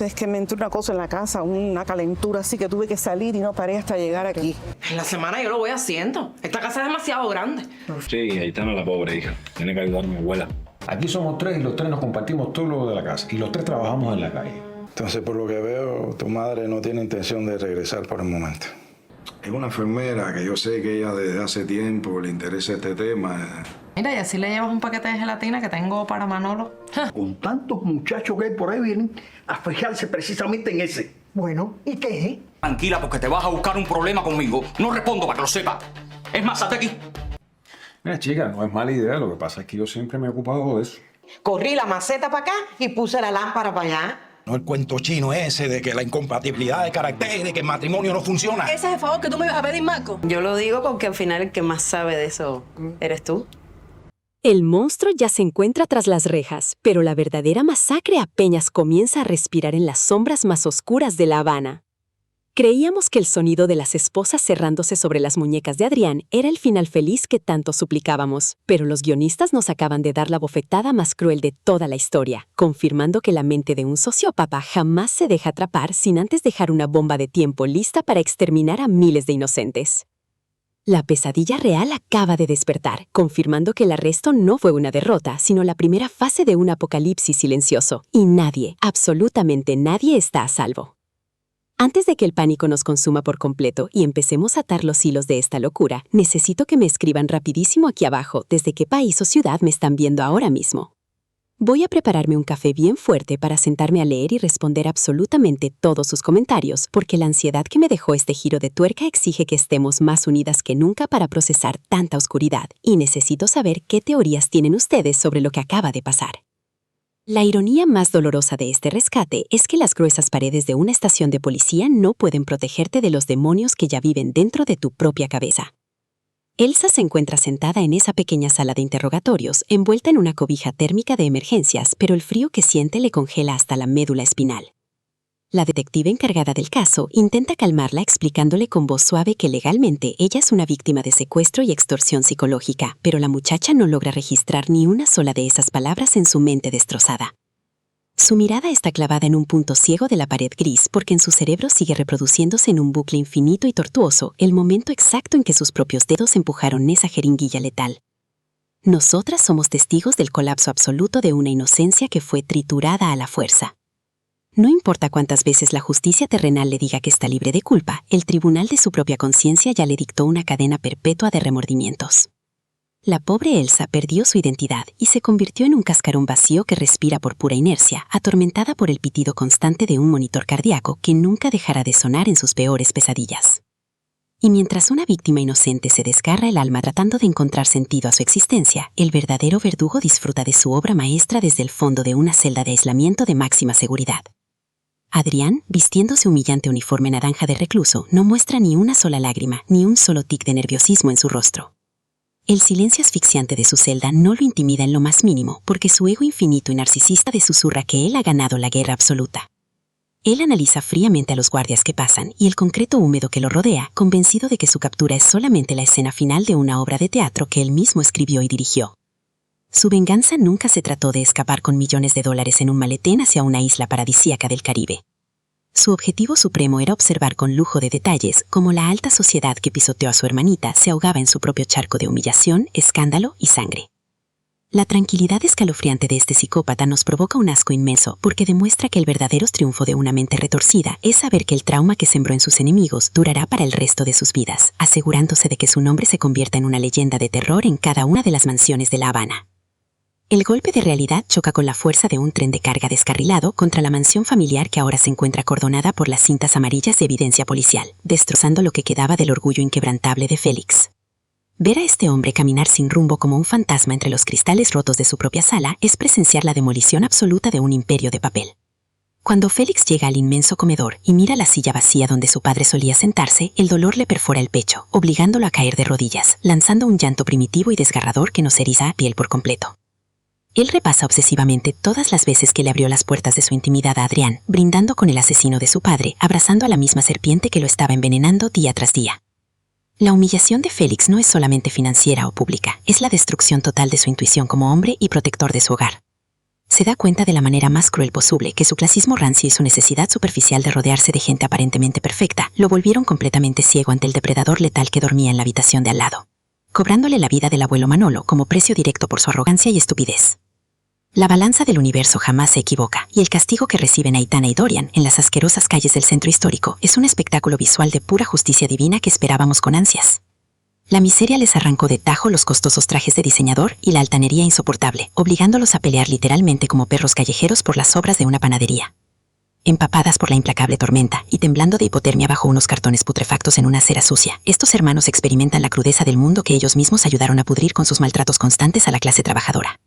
Es que me entró una cosa en la casa, una calentura, así que tuve que salir y no paré hasta llegar aquí. En la semana yo lo voy haciendo. Esta casa es demasiado grande. Sí, ahí está la pobre hija. Tiene que ayudar a mi abuela. Aquí somos tres y los tres nos compartimos todo lo de la casa. Y los tres trabajamos en la calle. Entonces, por lo que veo, tu madre no tiene intención de regresar por el momento. Es una enfermera que yo sé que ella desde hace tiempo le interesa este tema. Mira, y así le llevas un paquete de gelatina que tengo para Manolo. Con tantos muchachos que hay por ahí vienen a fijarse precisamente en ese. Bueno, ¿y qué? Tranquila, porque te vas a buscar un problema conmigo. No respondo para que lo sepa. Es más, hasta aquí. Mira, chica, no es mala idea. Lo que pasa es que yo siempre me he ocupado de eso. Corrí la maceta para acá y puse la lámpara para allá. No el cuento chino ese de que la incompatibilidad de carácter, de que el matrimonio no funciona. Ese es el favor que tú me ibas a pedir, Marco. Yo lo digo porque al final el que más sabe de eso eres tú. El monstruo ya se encuentra tras las rejas, pero la verdadera masacre apenas comienza a respirar en las sombras más oscuras de La Habana. Creíamos que el sonido de las esposas cerrándose sobre las muñecas de Adrián era el final feliz que tanto suplicábamos, pero los guionistas nos acaban de dar la bofetada más cruel de toda la historia, confirmando que la mente de un sociópata jamás se deja atrapar sin antes dejar una bomba de tiempo lista para exterminar a miles de inocentes. La pesadilla real acaba de despertar, confirmando que el arresto no fue una derrota, sino la primera fase de un apocalipsis silencioso, y nadie, absolutamente nadie está a salvo. Antes de que el pánico nos consuma por completo y empecemos a atar los hilos de esta locura, necesito que me escriban rapidísimo aquí abajo desde qué país o ciudad me están viendo ahora mismo. Voy a prepararme un café bien fuerte para sentarme a leer y responder absolutamente todos sus comentarios, porque la ansiedad que me dejó este giro de tuerca exige que estemos más unidas que nunca para procesar tanta oscuridad, y necesito saber qué teorías tienen ustedes sobre lo que acaba de pasar. La ironía más dolorosa de este rescate es que las gruesas paredes de una estación de policía no pueden protegerte de los demonios que ya viven dentro de tu propia cabeza. Elsa se encuentra sentada en esa pequeña sala de interrogatorios, envuelta en una cobija térmica de emergencias, pero el frío que siente le congela hasta la médula espinal. La detective encargada del caso intenta calmarla explicándole con voz suave que legalmente ella es una víctima de secuestro y extorsión psicológica, pero la muchacha no logra registrar ni una sola de esas palabras en su mente destrozada. Su mirada está clavada en un punto ciego de la pared gris porque en su cerebro sigue reproduciéndose en un bucle infinito y tortuoso el momento exacto en que sus propios dedos empujaron esa jeringuilla letal. Nosotras somos testigos del colapso absoluto de una inocencia que fue triturada a la fuerza. No importa cuántas veces la justicia terrenal le diga que está libre de culpa, el tribunal de su propia conciencia ya le dictó una cadena perpetua de remordimientos. La pobre Elsa perdió su identidad y se convirtió en un cascarón vacío que respira por pura inercia, atormentada por el pitido constante de un monitor cardíaco que nunca dejará de sonar en sus peores pesadillas. Y mientras una víctima inocente se desgarra el alma tratando de encontrar sentido a su existencia, el verdadero verdugo disfruta de su obra maestra desde el fondo de una celda de aislamiento de máxima seguridad. Adrián, vistiéndose humillante uniforme naranja de recluso, no muestra ni una sola lágrima, ni un solo tic de nerviosismo en su rostro. El silencio asfixiante de su celda no lo intimida en lo más mínimo, porque su ego infinito y narcisista le susurra que él ha ganado la guerra absoluta. Él analiza fríamente a los guardias que pasan y el concreto húmedo que lo rodea, convencido de que su captura es solamente la escena final de una obra de teatro que él mismo escribió y dirigió. Su venganza nunca se trató de escapar con millones de dólares en un maletén hacia una isla paradisíaca del Caribe. Su objetivo supremo era observar con lujo de detalles cómo la alta sociedad que pisoteó a su hermanita se ahogaba en su propio charco de humillación, escándalo y sangre. La tranquilidad escalofriante de este psicópata nos provoca un asco inmenso porque demuestra que el verdadero triunfo de una mente retorcida es saber que el trauma que sembró en sus enemigos durará para el resto de sus vidas, asegurándose de que su nombre se convierta en una leyenda de terror en cada una de las mansiones de La Habana. El golpe de realidad choca con la fuerza de un tren de carga descarrilado contra la mansión familiar que ahora se encuentra acordonada por las cintas amarillas de evidencia policial, destrozando lo que quedaba del orgullo inquebrantable de Félix. Ver a este hombre caminar sin rumbo como un fantasma entre los cristales rotos de su propia sala es presenciar la demolición absoluta de un imperio de papel. Cuando Félix llega al inmenso comedor y mira la silla vacía donde su padre solía sentarse, el dolor le perfora el pecho, obligándolo a caer de rodillas, lanzando un llanto primitivo y desgarrador que nos eriza la piel por completo. Él repasa obsesivamente todas las veces que le abrió las puertas de su intimidad a Adrián, brindando con el asesino de su padre, abrazando a la misma serpiente que lo estaba envenenando día tras día. La humillación de Félix no es solamente financiera o pública, es la destrucción total de su intuición como hombre y protector de su hogar. Se da cuenta de la manera más cruel posible que su clasismo rancio y su necesidad superficial de rodearse de gente aparentemente perfecta lo volvieron completamente ciego ante el depredador letal que dormía en la habitación de al lado, cobrándole la vida del abuelo Manolo como precio directo por su arrogancia y estupidez. La balanza del universo jamás se equivoca, y el castigo que reciben Aitana y Dorian en las asquerosas calles del centro histórico es un espectáculo visual de pura justicia divina que esperábamos con ansias. La miseria les arrancó de tajo los costosos trajes de diseñador y la altanería insoportable, obligándolos a pelear literalmente como perros callejeros por las sobras de una panadería. Empapadas por la implacable tormenta y temblando de hipotermia bajo unos cartones putrefactos en una acera sucia, estos hermanos experimentan la crudeza del mundo que ellos mismos ayudaron a pudrir con sus maltratos constantes a la clase trabajadora.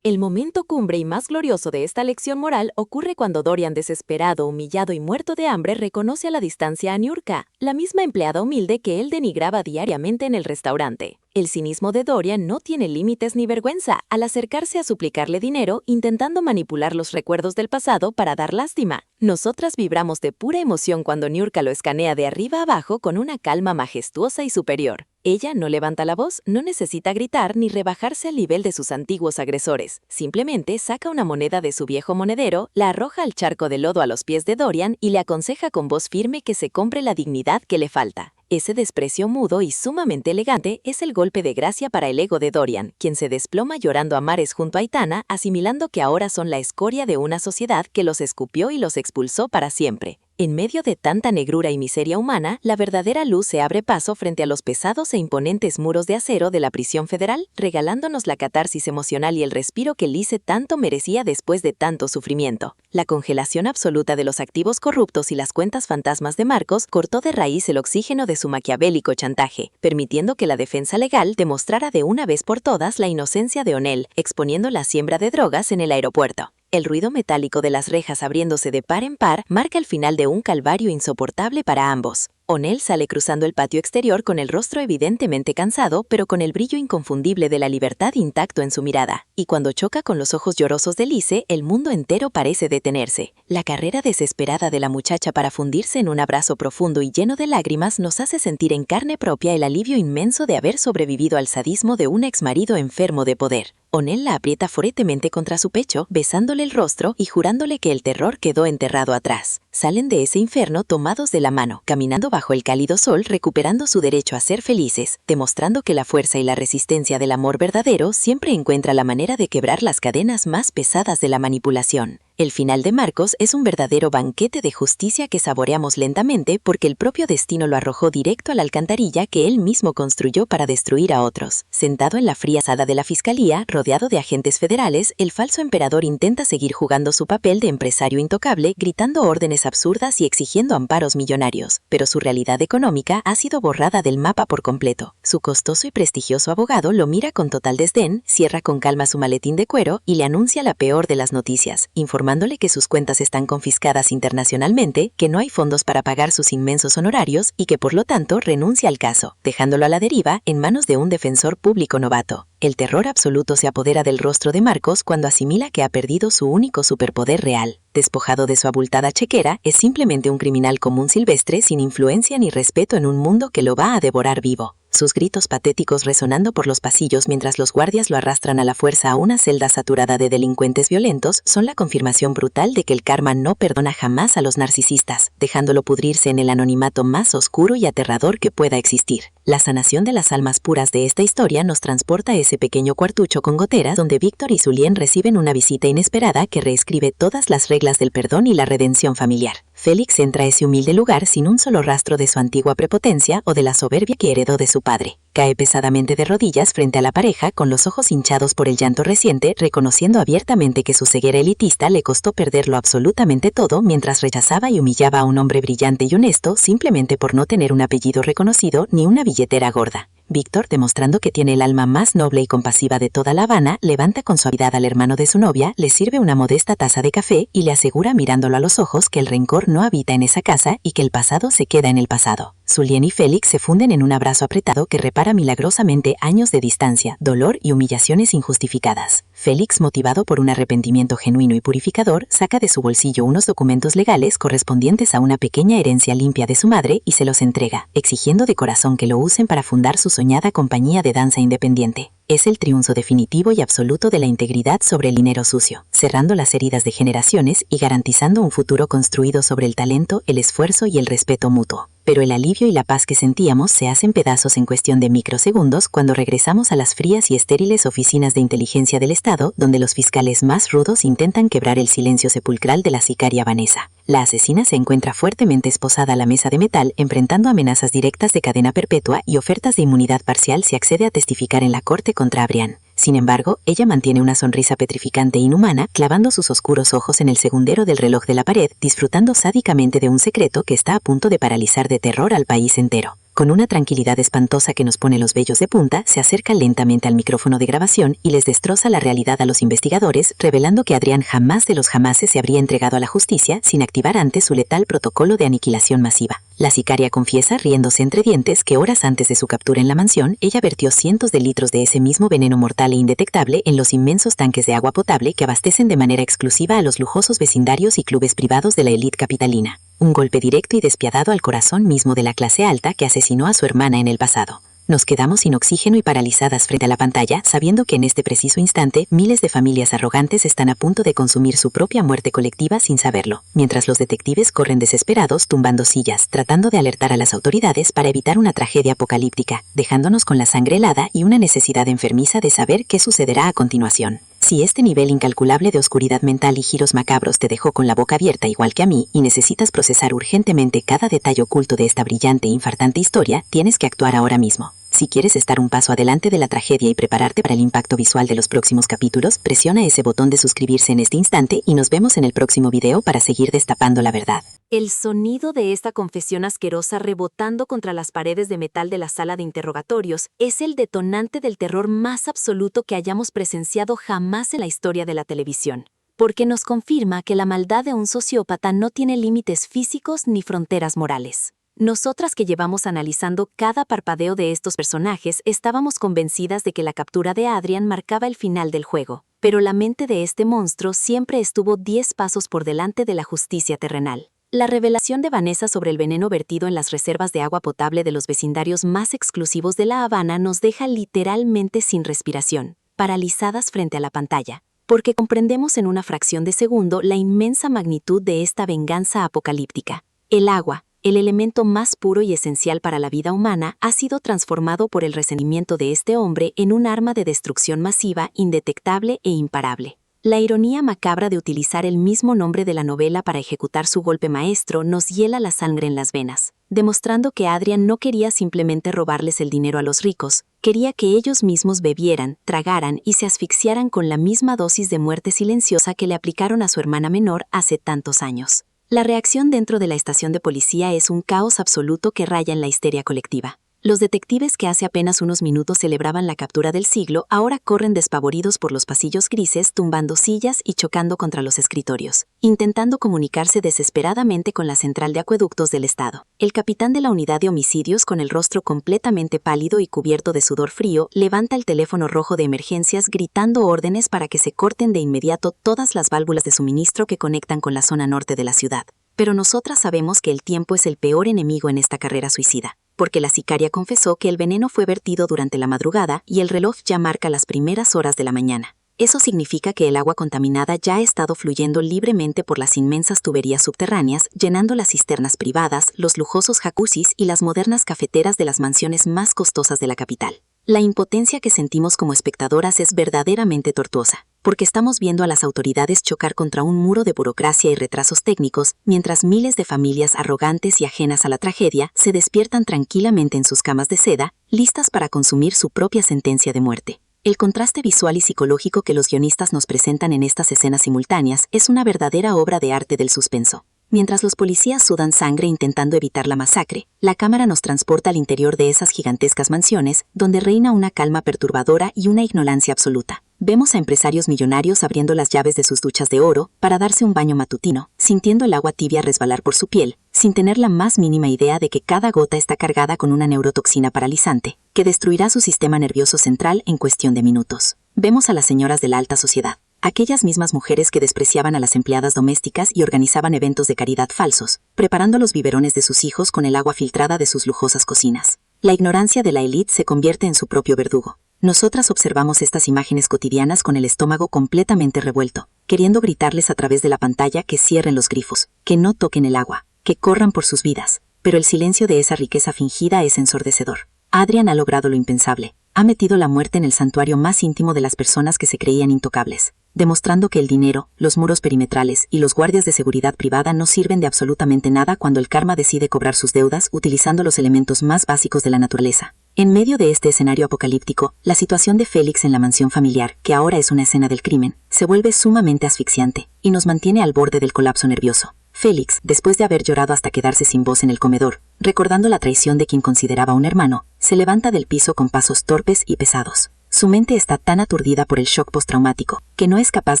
El momento cumbre y más glorioso de esta lección moral ocurre cuando Dorian, desesperado, humillado y muerto de hambre, reconoce a la distancia a Niurka, la misma empleada humilde que él denigraba diariamente en el restaurante. El cinismo de Dorian no tiene límites ni vergüenza al acercarse a suplicarle dinero, intentando manipular los recuerdos del pasado para dar lástima. Nosotras vibramos de pura emoción cuando Niurka lo escanea de arriba a abajo con una calma majestuosa y superior. Ella no levanta la voz, no necesita gritar ni rebajarse al nivel de sus antiguos agresores. Simplemente saca una moneda de su viejo monedero, la arroja al charco de lodo a los pies de Dorian y le aconseja con voz firme que se compre la dignidad que le falta. Ese desprecio mudo y sumamente elegante es el golpe de gracia para el ego de Dorian, quien se desploma llorando a mares junto a Aitana, asimilando que ahora son la escoria de una sociedad que los escupió y los expulsó para siempre. En medio de tanta negrura y miseria humana, la verdadera luz se abre paso frente a los pesados e imponentes muros de acero de la prisión federal, regalándonos la catarsis emocional y el respiro que Lise tanto merecía después de tanto sufrimiento. La congelación absoluta de los activos corruptos y las cuentas fantasmas de Marcos cortó de raíz el oxígeno de su maquiavélico chantaje, permitiendo que la defensa legal demostrara de una vez por todas la inocencia de Onel, exponiendo la siembra de drogas en el aeropuerto. El ruido metálico de las rejas abriéndose de par en par marca el final de un calvario insoportable para ambos. Onel sale cruzando el patio exterior con el rostro evidentemente cansado, pero con el brillo inconfundible de la libertad intacto en su mirada. Y cuando choca con los ojos llorosos de Lise, el mundo entero parece detenerse. La carrera desesperada de la muchacha para fundirse en un abrazo profundo y lleno de lágrimas nos hace sentir en carne propia el alivio inmenso de haber sobrevivido al sadismo de un exmarido enfermo de poder. Onel la aprieta fuertemente contra su pecho, besándole el rostro y jurándole que el terror quedó enterrado atrás. Salen de ese infierno tomados de la mano, caminando bajo el cálido sol, recuperando su derecho a ser felices, demostrando que la fuerza y la resistencia del amor verdadero siempre encuentra la manera de quebrar las cadenas más pesadas de la manipulación. El final de Marcos es un verdadero banquete de justicia que saboreamos lentamente porque el propio destino lo arrojó directo a la alcantarilla que él mismo construyó para destruir a otros. Sentado en la fría sala de la fiscalía, rodeado de agentes federales, el falso emperador intenta seguir jugando su papel de empresario intocable, gritando órdenes absurdas y exigiendo amparos millonarios. Pero su realidad económica ha sido borrada del mapa por completo. Su costoso y prestigioso abogado lo mira con total desdén, cierra con calma su maletín de cuero y le anuncia la peor de las noticias, informándole que sus cuentas están confiscadas internacionalmente, que no hay fondos para pagar sus inmensos honorarios y que por lo tanto renuncia al caso, dejándolo a la deriva en manos de un defensor público novato. El terror absoluto se apodera del rostro de Marcos cuando asimila que ha perdido su único superpoder real. Despojado de su abultada chequera, es simplemente un criminal común silvestre sin influencia ni respeto en un mundo que lo va a devorar vivo. Sus gritos patéticos resonando por los pasillos mientras los guardias lo arrastran a la fuerza a una celda saturada de delincuentes violentos son la confirmación brutal de que el karma no perdona jamás a los narcisistas, dejándolo pudrirse en el anonimato más oscuro y aterrador que pueda existir. La sanación de las almas puras de esta historia nos transporta a ese pequeño cuartucho con goteras donde Víctor y Zulien reciben una visita inesperada que reescribe todas las reglas del perdón y la redención familiar. Félix entra a ese humilde lugar sin un solo rastro de su antigua prepotencia o de la soberbia que heredó de su padre. Cae pesadamente de rodillas frente a la pareja con los ojos hinchados por el llanto reciente, reconociendo abiertamente que su ceguera elitista le costó perderlo absolutamente todo mientras rechazaba y humillaba a un hombre brillante y honesto simplemente por no tener un apellido reconocido ni una billetera gorda. Víctor, demostrando que tiene el alma más noble y compasiva de toda La Habana, levanta con suavidad al hermano de su novia, le sirve una modesta taza de café y le asegura mirándolo a los ojos que el rencor no habita en esa casa y que el pasado se queda en el pasado. Zulien y Félix se funden en un abrazo apretado que repara milagrosamente años de distancia, dolor y humillaciones injustificadas. Félix, motivado por un arrepentimiento genuino y purificador, saca de su bolsillo unos documentos legales correspondientes a una pequeña herencia limpia de su madre y se los entrega, exigiendo de corazón que lo usen para fundar su soñado soñada compañía de danza independiente. Es el triunfo definitivo y absoluto de la integridad sobre el dinero sucio, cerrando las heridas de generaciones y garantizando un futuro construido sobre el talento, el esfuerzo y el respeto mutuo. Pero el alivio y la paz que sentíamos se hacen pedazos en cuestión de microsegundos cuando regresamos a las frías y estériles oficinas de inteligencia del Estado, donde los fiscales más rudos intentan quebrar el silencio sepulcral de la sicaria Vanessa. La asesina se encuentra fuertemente esposada a la mesa de metal, enfrentando amenazas directas de cadena perpetua y ofertas de inmunidad parcial si accede a testificar en la corte contra Adrián. Sin embargo, ella mantiene una sonrisa petrificante e inhumana, clavando sus oscuros ojos en el segundero del reloj de la pared, disfrutando sádicamente de un secreto que está a punto de paralizar de terror al país entero. Con una tranquilidad espantosa que nos pone los vellos de punta, se acerca lentamente al micrófono de grabación y les destroza la realidad a los investigadores, revelando que Adrián jamás de los jamases se habría entregado a la justicia sin activar antes su letal protocolo de aniquilación masiva. La sicaria confiesa, riéndose entre dientes, que horas antes de su captura en la mansión, ella vertió cientos de litros de ese mismo veneno mortal e indetectable en los inmensos tanques de agua potable que abastecen de manera exclusiva a los lujosos vecindarios y clubes privados de la élite capitalina. Un golpe directo y despiadado al corazón mismo de la clase alta que asesinó a su hermana en el pasado. Nos quedamos sin oxígeno y paralizadas frente a la pantalla, sabiendo que en este preciso instante miles de familias arrogantes están a punto de consumir su propia muerte colectiva sin saberlo, mientras los detectives corren desesperados tumbando sillas, tratando de alertar a las autoridades para evitar una tragedia apocalíptica, dejándonos con la sangre helada y una necesidad enfermiza de saber qué sucederá a continuación. Si este nivel incalculable de oscuridad mental y giros macabros te dejó con la boca abierta igual que a mí y necesitas procesar urgentemente cada detalle oculto de esta brillante e infartante historia, tienes que actuar ahora mismo. Si quieres estar un paso adelante de la tragedia y prepararte para el impacto visual de los próximos capítulos, presiona ese botón de suscribirse en este instante y nos vemos en el próximo video para seguir destapando la verdad. El sonido de esta confesión asquerosa rebotando contra las paredes de metal de la sala de interrogatorios es el detonante del terror más absoluto que hayamos presenciado jamás en la historia de la televisión, porque nos confirma que la maldad de un sociópata no tiene límites físicos ni fronteras morales. Nosotras que llevamos analizando cada parpadeo de estos personajes estábamos convencidas de que la captura de Adrián marcaba el final del juego, pero la mente de este monstruo siempre estuvo 10 pasos por delante de la justicia terrenal. La revelación de Vanessa sobre el veneno vertido en las reservas de agua potable de los vecindarios más exclusivos de La Habana nos deja literalmente sin respiración, paralizadas frente a la pantalla, porque comprendemos en una fracción de segundo la inmensa magnitud de esta venganza apocalíptica. El agua, el elemento más puro y esencial para la vida humana, ha sido transformado por el resentimiento de este hombre en un arma de destrucción masiva, indetectable e imparable. La ironía macabra de utilizar el mismo nombre de la novela para ejecutar su golpe maestro nos hiela la sangre en las venas, demostrando que Adrián no quería simplemente robarles el dinero a los ricos, quería que ellos mismos bebieran, tragaran y se asfixiaran con la misma dosis de muerte silenciosa que le aplicaron a su hermana menor hace tantos años. La reacción dentro de la estación de policía es un caos absoluto que raya en la histeria colectiva. Los detectives que hace apenas unos minutos celebraban la captura del siglo ahora corren despavoridos por los pasillos grises, tumbando sillas y chocando contra los escritorios, intentando comunicarse desesperadamente con la central de acueductos del estado. El capitán de la unidad de homicidios, con el rostro completamente pálido y cubierto de sudor frío, levanta el teléfono rojo de emergencias gritando órdenes para que se corten de inmediato todas las válvulas de suministro que conectan con la zona norte de la ciudad. Pero nosotras sabemos que el tiempo es el peor enemigo en esta carrera suicida, porque la sicaria confesó que el veneno fue vertido durante la madrugada y el reloj ya marca las primeras horas de la mañana. Eso significa que el agua contaminada ya ha estado fluyendo libremente por las inmensas tuberías subterráneas, llenando las cisternas privadas, los lujosos jacuzzis y las modernas cafeteras de las mansiones más costosas de la capital. La impotencia que sentimos como espectadoras es verdaderamente tortuosa, porque estamos viendo a las autoridades chocar contra un muro de burocracia y retrasos técnicos, mientras miles de familias arrogantes y ajenas a la tragedia se despiertan tranquilamente en sus camas de seda, listas para consumir su propia sentencia de muerte. El contraste visual y psicológico que los guionistas nos presentan en estas escenas simultáneas es una verdadera obra de arte del suspenso. Mientras los policías sudan sangre intentando evitar la masacre, la cámara nos transporta al interior de esas gigantescas mansiones, donde reina una calma perturbadora y una ignorancia absoluta. Vemos a empresarios millonarios abriendo las llaves de sus duchas de oro para darse un baño matutino, sintiendo el agua tibia resbalar por su piel, sin tener la más mínima idea de que cada gota está cargada con una neurotoxina paralizante, que destruirá su sistema nervioso central en cuestión de minutos. Vemos a las señoras de la alta sociedad, aquellas mismas mujeres que despreciaban a las empleadas domésticas y organizaban eventos de caridad falsos, preparando los biberones de sus hijos con el agua filtrada de sus lujosas cocinas. La ignorancia de la élite se convierte en su propio verdugo. Nosotras observamos estas imágenes cotidianas con el estómago completamente revuelto, queriendo gritarles a través de la pantalla que cierren los grifos, que no toquen el agua, que corran por sus vidas. Pero el silencio de esa riqueza fingida es ensordecedor. Adrian ha logrado lo impensable. Ha metido la muerte en el santuario más íntimo de las personas que se creían intocables, demostrando que el dinero, los muros perimetrales y los guardias de seguridad privada no sirven de absolutamente nada cuando el karma decide cobrar sus deudas utilizando los elementos más básicos de la naturaleza. En medio de este escenario apocalíptico, la situación de Félix en la mansión familiar, que ahora es una escena del crimen, se vuelve sumamente asfixiante y nos mantiene al borde del colapso nervioso. Félix, después de haber llorado hasta quedarse sin voz en el comedor, recordando la traición de quien consideraba un hermano, se levanta del piso con pasos torpes y pesados. Su mente está tan aturdida por el shock postraumático que no es capaz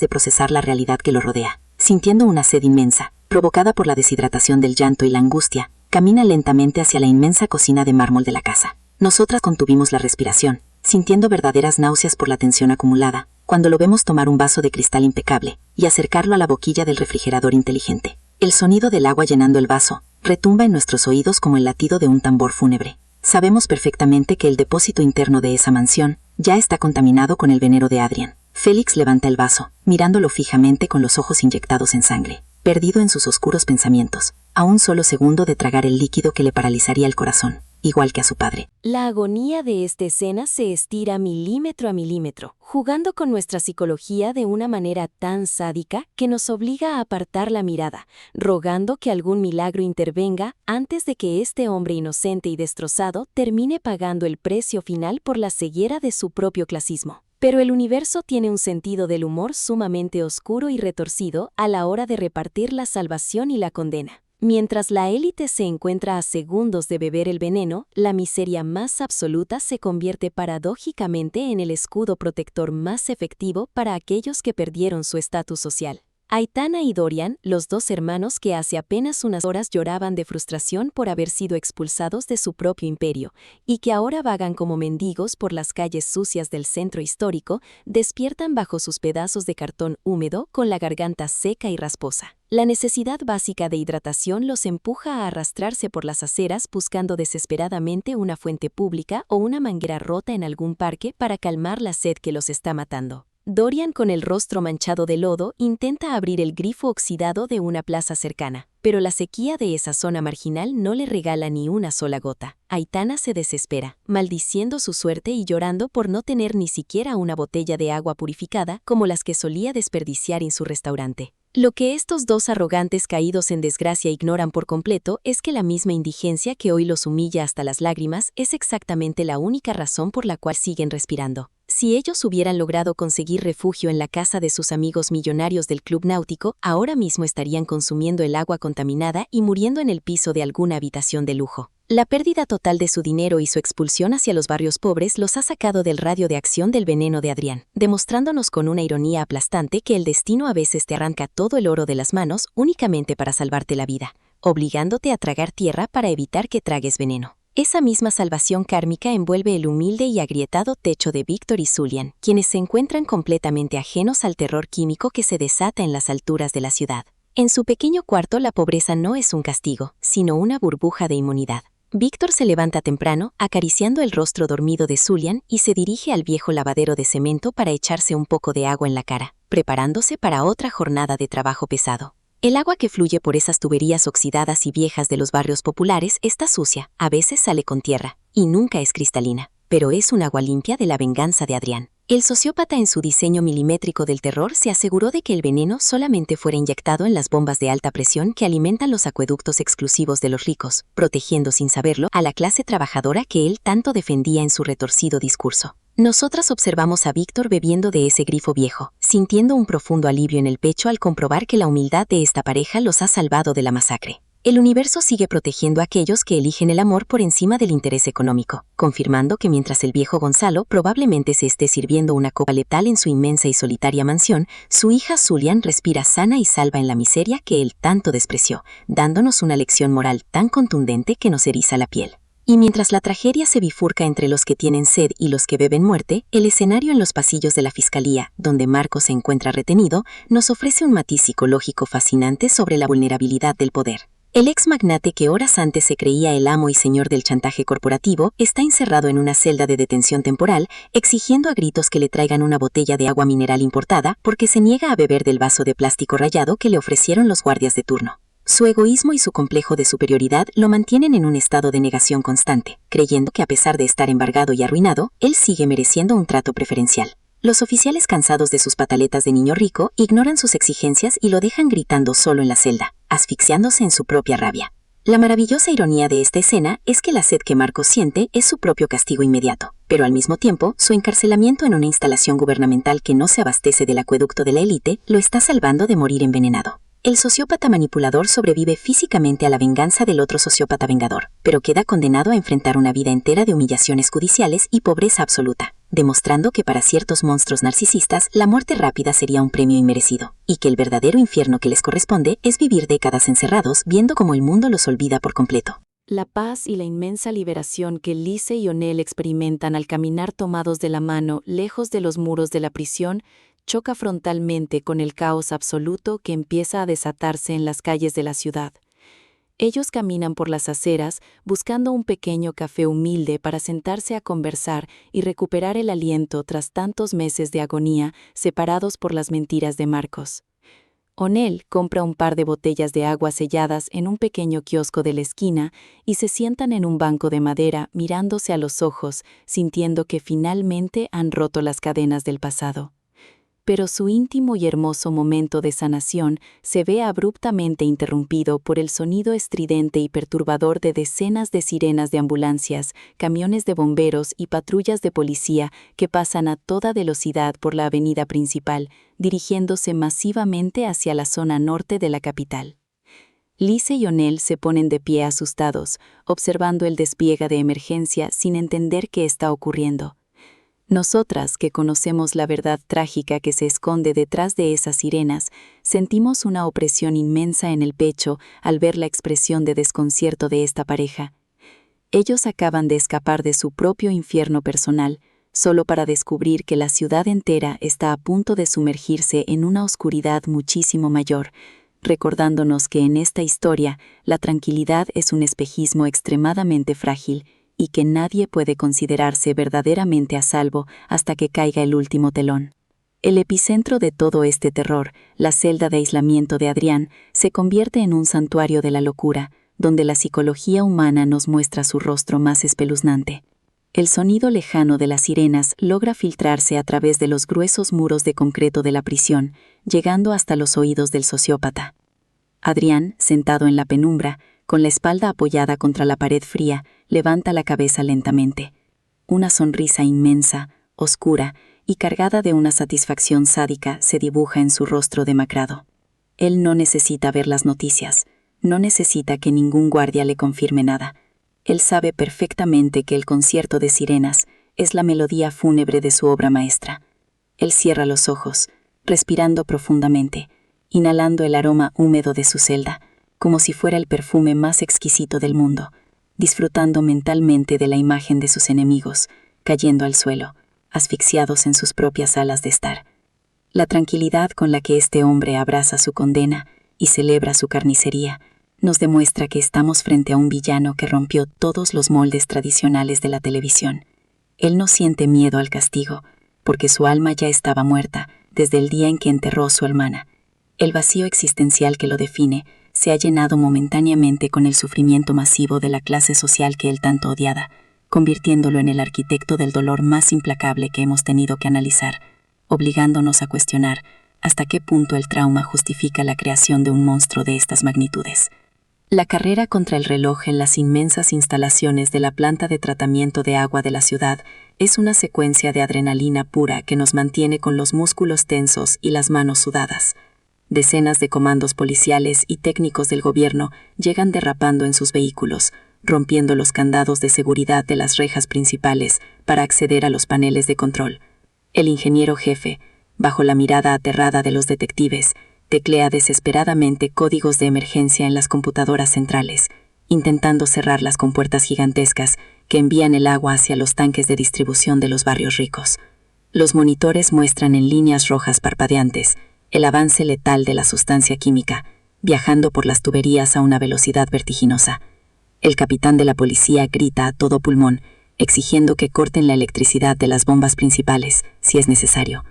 de procesar la realidad que lo rodea. Sintiendo una sed inmensa, provocada por la deshidratación del llanto y la angustia, camina lentamente hacia la inmensa cocina de mármol de la casa. Nosotras contuvimos la respiración, sintiendo verdaderas náuseas por la tensión acumulada, cuando lo vemos tomar un vaso de cristal impecable y acercarlo a la boquilla del refrigerador inteligente. El sonido del agua llenando el vaso retumba en nuestros oídos como el latido de un tambor fúnebre. Sabemos perfectamente que el depósito interno de esa mansión ya está contaminado con el veneno de Adrian. Félix levanta el vaso, mirándolo fijamente con los ojos inyectados en sangre, perdido en sus oscuros pensamientos, a un solo segundo de tragar el líquido que le paralizaría el corazón, igual que a su padre. La agonía de esta escena se estira milímetro a milímetro, jugando con nuestra psicología de una manera tan sádica que nos obliga a apartar la mirada, rogando que algún milagro intervenga antes de que este hombre inocente y destrozado termine pagando el precio final por la ceguera de su propio clasismo. Pero el universo tiene un sentido del humor sumamente oscuro y retorcido a la hora de repartir la salvación y la condena. Mientras la élite se encuentra a segundos de beber el veneno, la miseria más absoluta se convierte paradójicamente en el escudo protector más efectivo para aquellos que perdieron su estatus social. Aitana y Dorian, los dos hermanos que hace apenas unas horas lloraban de frustración por haber sido expulsados de su propio imperio y que ahora vagan como mendigos por las calles sucias del centro histórico, despiertan bajo sus pedazos de cartón húmedo con la garganta seca y rasposa. La necesidad básica de hidratación los empuja a arrastrarse por las aceras buscando desesperadamente una fuente pública o una manguera rota en algún parque para calmar la sed que los está matando. Dorian, con el rostro manchado de lodo, intenta abrir el grifo oxidado de una plaza cercana, pero la sequía de esa zona marginal no le regala ni una sola gota. Aitana se desespera, maldiciendo su suerte y llorando por no tener ni siquiera una botella de agua purificada como las que solía desperdiciar en su restaurante. Lo que estos dos arrogantes caídos en desgracia ignoran por completo es que la misma indigencia que hoy los humilla hasta las lágrimas es exactamente la única razón por la cual siguen respirando. Si ellos hubieran logrado conseguir refugio en la casa de sus amigos millonarios del club náutico, ahora mismo estarían consumiendo el agua contaminada y muriendo en el piso de alguna habitación de lujo. La pérdida total de su dinero y su expulsión hacia los barrios pobres los ha sacado del radio de acción del veneno de Adrián, demostrándonos con una ironía aplastante que el destino a veces te arranca todo el oro de las manos únicamente para salvarte la vida, obligándote a tragar tierra para evitar que tragues veneno. Esa misma salvación kármica envuelve el humilde y agrietado techo de Víctor y Zulian, quienes se encuentran completamente ajenos al terror químico que se desata en las alturas de la ciudad. En su pequeño cuarto la pobreza no es un castigo, sino una burbuja de inmunidad. Víctor se levanta temprano, acariciando el rostro dormido de Zulian y se dirige al viejo lavadero de cemento para echarse un poco de agua en la cara, preparándose para otra jornada de trabajo pesado. El agua que fluye por esas tuberías oxidadas y viejas de los barrios populares está sucia, a veces sale con tierra, y nunca es cristalina, pero es un agua limpia de la venganza de Adrián. El sociópata, en su diseño milimétrico del terror, se aseguró de que el veneno solamente fuera inyectado en las bombas de alta presión que alimentan los acueductos exclusivos de los ricos, protegiendo sin saberlo a la clase trabajadora que él tanto defendía en su retorcido discurso. Nosotras observamos a Víctor bebiendo de ese grifo viejo, sintiendo un profundo alivio en el pecho al comprobar que la humildad de esta pareja los ha salvado de la masacre. El universo sigue protegiendo a aquellos que eligen el amor por encima del interés económico, confirmando que mientras el viejo Gonzalo probablemente se esté sirviendo una copa letal en su inmensa y solitaria mansión, su hija Zulian respira sana y salva en la miseria que él tanto despreció, dándonos una lección moral tan contundente que nos eriza la piel. Y mientras la tragedia se bifurca entre los que tienen sed y los que beben muerte, el escenario en los pasillos de la fiscalía, donde Marco se encuentra retenido, nos ofrece un matiz psicológico fascinante sobre la vulnerabilidad del poder. El ex magnate que horas antes se creía el amo y señor del chantaje corporativo está encerrado en una celda de detención temporal, exigiendo a gritos que le traigan una botella de agua mineral importada porque se niega a beber del vaso de plástico rayado que le ofrecieron los guardias de turno. Su egoísmo y su complejo de superioridad lo mantienen en un estado de negación constante, creyendo que a pesar de estar embargado y arruinado, él sigue mereciendo un trato preferencial. Los oficiales, cansados de sus pataletas de niño rico, ignoran sus exigencias y lo dejan gritando solo en la celda, asfixiándose en su propia rabia. La maravillosa ironía de esta escena es que la sed que Marcos siente es su propio castigo inmediato, pero al mismo tiempo, su encarcelamiento en una instalación gubernamental que no se abastece del acueducto de la élite lo está salvando de morir envenenado. El sociópata manipulador sobrevive físicamente a la venganza del otro sociópata vengador, pero queda condenado a enfrentar una vida entera de humillaciones judiciales y pobreza absoluta, demostrando que para ciertos monstruos narcisistas la muerte rápida sería un premio inmerecido, y que el verdadero infierno que les corresponde es vivir décadas encerrados viendo cómo el mundo los olvida por completo. La paz y la inmensa liberación que Lise y O'Neill experimentan al caminar tomados de la mano lejos de los muros de la prisión choca frontalmente con el caos absoluto que empieza a desatarse en las calles de la ciudad. Ellos caminan por las aceras buscando un pequeño café humilde para sentarse a conversar y recuperar el aliento tras tantos meses de agonía separados por las mentiras de Marcos. O'Neill compra un par de botellas de agua selladas en un pequeño kiosco de la esquina y se sientan en un banco de madera mirándose a los ojos, sintiendo que finalmente han roto las cadenas del pasado. Pero su íntimo y hermoso momento de sanación se ve abruptamente interrumpido por el sonido estridente y perturbador de decenas de sirenas de ambulancias, camiones de bomberos y patrullas de policía que pasan a toda velocidad por la avenida principal, dirigiéndose masivamente hacia la zona norte de la capital. Lise y O'Neill se ponen de pie asustados, observando el despliegue de emergencia sin entender qué está ocurriendo. Nosotras, que conocemos la verdad trágica que se esconde detrás de esas sirenas, sentimos una opresión inmensa en el pecho al ver la expresión de desconcierto de esta pareja. Ellos acaban de escapar de su propio infierno personal, solo para descubrir que la ciudad entera está a punto de sumergirse en una oscuridad muchísimo mayor, recordándonos que en esta historia la tranquilidad es un espejismo extremadamente frágil y que nadie puede considerarse verdaderamente a salvo hasta que caiga el último telón. El epicentro de todo este terror, la celda de aislamiento de Adrián, se convierte en un santuario de la locura, donde la psicología humana nos muestra su rostro más espeluznante. El sonido lejano de las sirenas logra filtrarse a través de los gruesos muros de concreto de la prisión, llegando hasta los oídos del sociópata. Adrián, sentado en la penumbra, con la espalda apoyada contra la pared fría, levanta la cabeza lentamente. Una sonrisa inmensa, oscura y cargada de una satisfacción sádica se dibuja en su rostro demacrado. Él no necesita ver las noticias, no necesita que ningún guardia le confirme nada. Él sabe perfectamente que el concierto de sirenas es la melodía fúnebre de su obra maestra. Él cierra los ojos, respirando profundamente, inhalando el aroma húmedo de su celda, como si fuera el perfume más exquisito del mundo, disfrutando mentalmente de la imagen de sus enemigos, cayendo al suelo, asfixiados en sus propias salas de estar. La tranquilidad con la que este hombre abraza su condena y celebra su carnicería nos demuestra que estamos frente a un villano que rompió todos los moldes tradicionales de la televisión. Él no siente miedo al castigo, porque su alma ya estaba muerta desde el día en que enterró a su hermana. El vacío existencial que lo define se ha llenado momentáneamente con el sufrimiento masivo de la clase social que él tanto odiaba, convirtiéndolo en el arquitecto del dolor más implacable que hemos tenido que analizar, obligándonos a cuestionar hasta qué punto el trauma justifica la creación de un monstruo de estas magnitudes. La carrera contra el reloj en las inmensas instalaciones de la planta de tratamiento de agua de la ciudad es una secuencia de adrenalina pura que nos mantiene con los músculos tensos y las manos sudadas. Decenas de comandos policiales y técnicos del gobierno llegan derrapando en sus vehículos, rompiendo los candados de seguridad de las rejas principales para acceder a los paneles de control. El ingeniero jefe, bajo la mirada aterrada de los detectives, teclea desesperadamente códigos de emergencia en las computadoras centrales, intentando cerrar las compuertas gigantescas que envían el agua hacia los tanques de distribución de los barrios ricos. Los monitores muestran en líneas rojas parpadeantes el avance letal de la sustancia química, viajando por las tuberías a una velocidad vertiginosa. El capitán de la policía grita a todo pulmón, exigiendo que corten la electricidad de las bombas principales, si es necesario,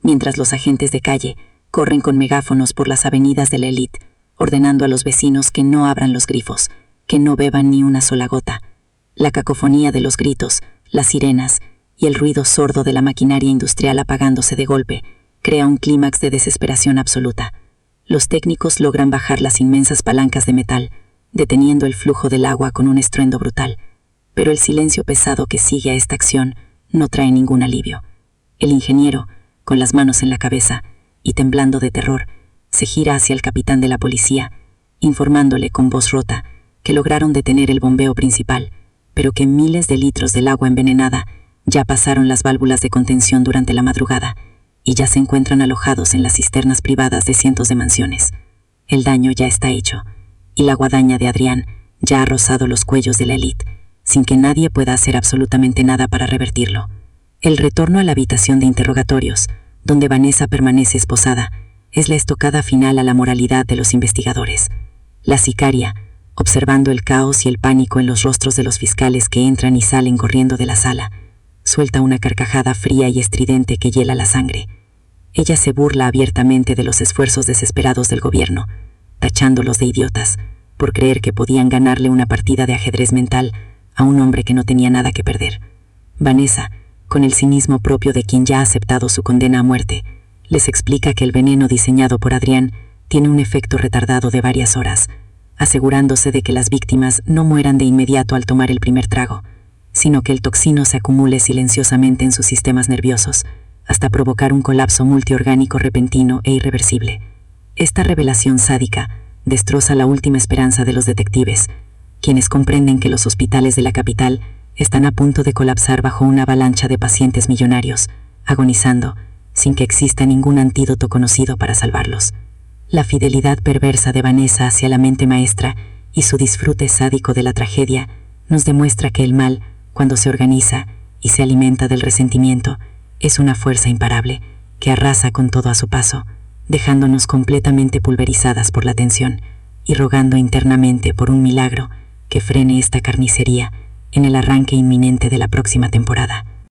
mientras los agentes de calle corren con megáfonos por las avenidas de la élite, ordenando a los vecinos que no abran los grifos, que no beban ni una sola gota. La cacofonía de los gritos, las sirenas y el ruido sordo de la maquinaria industrial apagándose de golpe crea un clímax de desesperación absoluta. Los técnicos logran bajar las inmensas palancas de metal, deteniendo el flujo del agua con un estruendo brutal, pero el silencio pesado que sigue a esta acción no trae ningún alivio. El ingeniero, con las manos en la cabeza y temblando de terror, se gira hacia el capitán de la policía, informándole con voz rota que lograron detener el bombeo principal, pero que miles de litros del agua envenenada ya pasaron las válvulas de contención durante la madrugada y ya se encuentran alojados en las cisternas privadas de cientos de mansiones. El daño ya está hecho, y la guadaña de Adrián ya ha rozado los cuellos de la élite, sin que nadie pueda hacer absolutamente nada para revertirlo. El retorno a la habitación de interrogatorios, donde Vanessa permanece esposada, es la estocada final a la moralidad de los investigadores. La sicaria, observando el caos y el pánico en los rostros de los fiscales que entran y salen corriendo de la sala, suelta una carcajada fría y estridente que hiela la sangre. Ella se burla abiertamente de los esfuerzos desesperados del gobierno, tachándolos de idiotas por creer que podían ganarle una partida de ajedrez mental a un hombre que no tenía nada que perder. Vanessa, con el cinismo propio de quien ya ha aceptado su condena a muerte, les explica que el veneno diseñado por Adrián tiene un efecto retardado de varias horas, asegurándose de que las víctimas no mueran de inmediato al tomar el primer trago, sino que el toxino se acumule silenciosamente en sus sistemas nerviosos, hasta provocar un colapso multiorgánico repentino e irreversible. Esta revelación sádica destroza la última esperanza de los detectives, quienes comprenden que los hospitales de la capital están a punto de colapsar bajo una avalancha de pacientes millonarios, agonizando, sin que exista ningún antídoto conocido para salvarlos. La fidelidad perversa de Vanessa hacia la mente maestra y su disfrute sádico de la tragedia nos demuestra que el mal, cuando se organiza y se alimenta del resentimiento, es una fuerza imparable que arrasa con todo a su paso, dejándonos completamente pulverizadas por la tensión y rogando internamente por un milagro que frene esta carnicería en el arranque inminente de la próxima temporada.